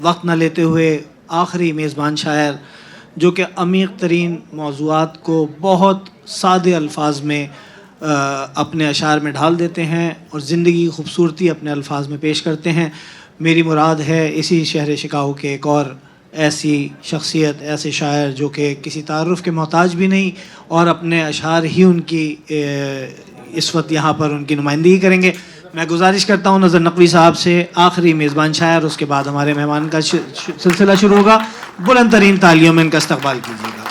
وقت نہ لیتے ہوئے آخری میزبان شاعر جو کہ عمیق ترین موضوعات کو بہت سادے الفاظ میں اپنے اشعار میں ڈھال دیتے ہیں اور زندگی کی خوبصورتی اپنے الفاظ میں پیش کرتے ہیں. میری مراد ہے اسی شہر شکاگو کے ایک اور ایسی شخصیت، ایسے شاعر جو کہ کسی تعارف کے محتاج بھی نہیں اور اپنے اشعار ہی ان کی اس وقت یہاں پر ان کی نمائندگی کریں گے. میں گزارش کرتا ہوں نظر نقوی صاحب سے، آخری میزبان شاعر، اس کے بعد ہمارے مہمان کا سلسلہ شروع ہوگا. بلند ترین تالیوں میں ان کا استقبال کیجیے گا.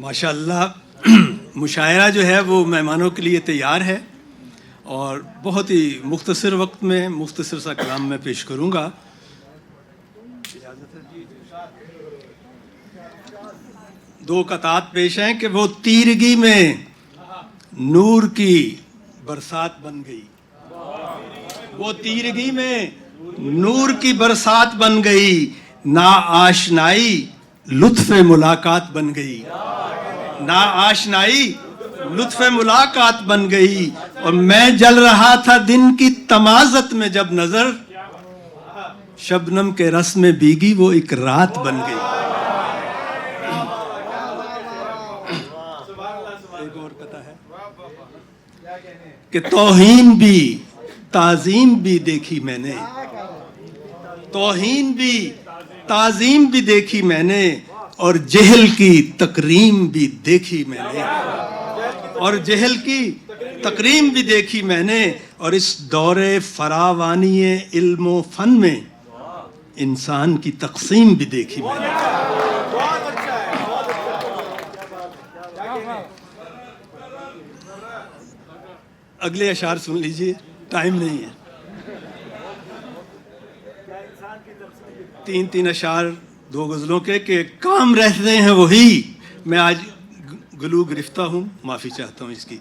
ماشاءاللہ مشاعرہ جو ہے وہ مہمانوں کے لیے تیار ہے اور بہت ہی مختصر وقت میں مختصر سا کلام میں پیش کروں گا. دو قطعات پیش ہیں کہ وہ تیرگی میں نور کی برسات بن گئی، وہ تیرگی میں نور کی برسات بن گئی، نا آشنائی لطف ملاقات بن گئی، نا آشنائی لطف ملاقات بن گئی. اور میں جل رہا تھا دن کی تمازت میں جب نظر شبنم کے رس میں بھیگی وہ ایک رات بن گئی. ایک اور قطعہ ہے کہ توہین بھی تعظیم بھی دیکھی میں نے، توہین بھی تعظیم بھی دیکھی میں نے اور جہل کی تکریم بھی دیکھی میں نے، اور جہل کی تکریم بھی دیکھی میں نے. اور اس دور فراوانی علم و فن میں انسان کی تقسیم بھی دیکھی میں نے. اگلے اشعار سن لیجئے، ٹائم نہیں ہے. تین اشعار دو غزلوں کے کہ کام رہتے ہیں وہی. میں آج گلو گرفتہ ہوں، معافی چاہتا ہوں اس کی.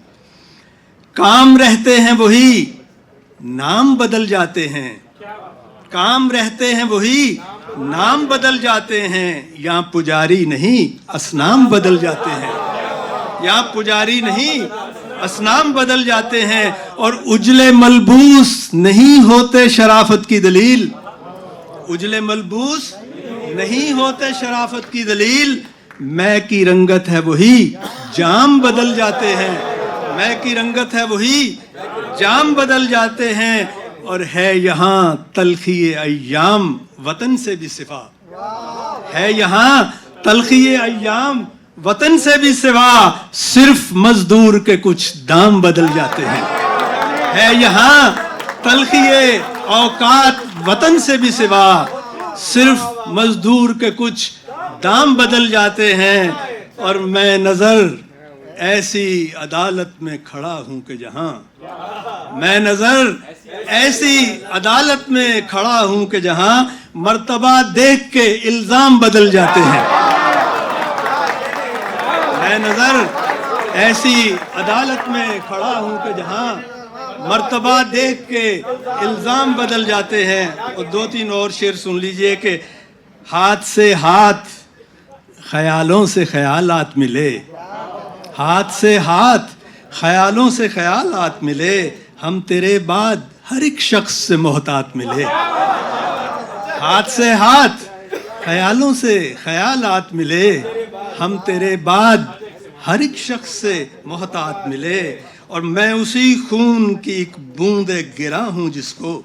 کام رہتے ہیں وہی، نام بدل جاتے ہیں. کام رہتے ہیں وہی، نام بدل جاتے ہیں. یہاں پجاری نہیں اصنام بدل جاتے ہیں، یہاں پجاری نہیں اصنام بدل جاتے ہیں. اور اجلے ملبوس نہیں ہوتے شرافت کی دلیل، اجلے ملبوس نہیں ہوتے شرافت کی دلیل. میں کی رنگت ہے وہی، جام بدل جاتے ہیں. میں کی رنگت ہے وہی، جام بدل جاتے ہیں. اور ہے یہاں تلخی ایام وطن سے بھی سوا، ہے یہاں تلخی ایام وطن سے بھی سوا. صرف مزدور کے کچھ دام بدل جاتے ہیں. ہے یہاں تلخی اوقات وطن سے بھی سوا، صرف مزدور کے کچھ دام بدل جاتے ہیں. اور میں نظر ایسی عدالت میں کھڑا ہوں کہ جہاں، میں نظر ایسی عدالت میں کھڑا ہوں کہ جہاں مرتبہ دیکھ کے الزام بدل جاتے ہیں. میں نظر ایسی عدالت میں کھڑا ہوں کہ جہاں مرتبہ دیکھ کے الزام بدل جاتے ہیں. اور دو تین اور شعر سن لیجئے کہ ہاتھ سے ہاتھ خیالوں سے خیالات ملے، ہاتھ سے ہاتھ خیالوں سے خیالات ملے. ہم تیرے بعد ہر ایک شخص سے محتاط ملے. ہاتھ سے ہاتھ خیالوں سے خیالات ملے، ہم تیرے بعد ہر ایک شخص سے محتاط ملے. اور میں اسی خون کی ایک بوند گرا ہوں جس کو،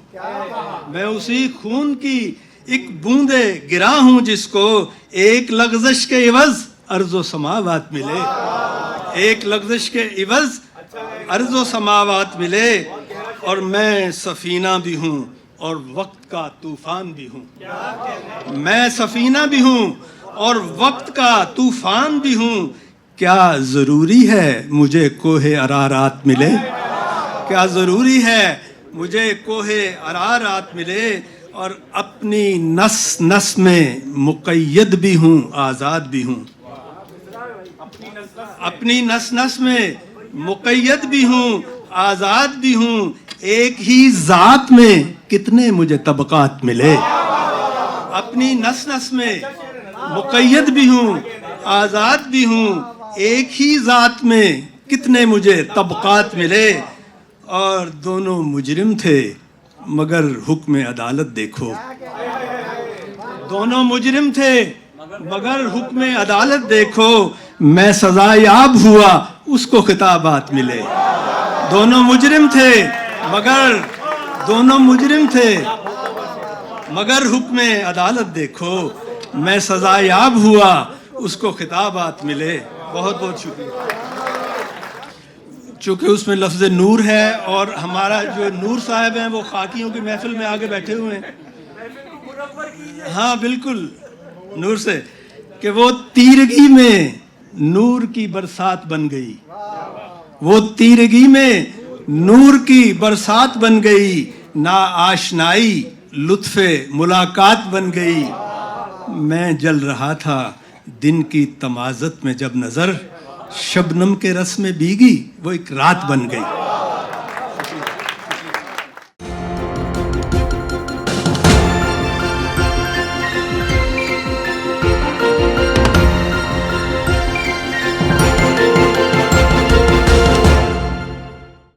میں اسی خون کی ایک بوند گرا ہوں جس کو ایک لغزش کے عوض ارض و سماوات ملے، ایک لغزش کے عوض ارض و سماوات ملے. اور میں سفینہ بھی ہوں اور وقت کا طوفان بھی ہوں، میں سفینہ بھی ہوں اور وقت کا طوفان بھی ہوں. کیا ضروری ہے مجھے کوہ ارارات ملے، کیا ضروری ہے مجھے کوہ ارارات ملے. اور اپنی نس نس میں مقید بھی ہوں آزاد بھی ہوں، اپنی نس نس میں مقید بھی ہوں آزاد بھی ہوں. ایک ہی ذات میں کتنے مجھے طبقات ملے. اپنی نس نس میں مقید بھی ہوں آزاد بھی ہوں. ایک ہی ذات میں کتنے مجھے طبقات ملے اور دونوں مجرم تھے مگر حکم عدالت دیکھو. دونوں مجرم تھے مگر حکم عدالت دیکھو. میں سزا یاب ہوا اس کو خطابات ملے. دونوں مجرم تھے مگر حکم عدالت دیکھو. میں سزا یاب ہوا اس کو خطابات ملے. بہت بہت شکریہ. چونکہ اس میں لفظ نور ہے اور ہمارا جو نور صاحب ہیں وہ خاکیوں کی محفل میں آگے بیٹھے ہوئے ہیں. ہاں بالکل نور سے کہ وہ تیرگی میں نور کی برسات بن گئی. وہ تیرگی میں نور کی برسات بن گئی. نا آشنائی لطف ملاقات بن گئی. میں جل رہا تھا دن کی تمازت میں جب نظر شبنم کے رس میں بھیگی وہ ایک رات بن گئی.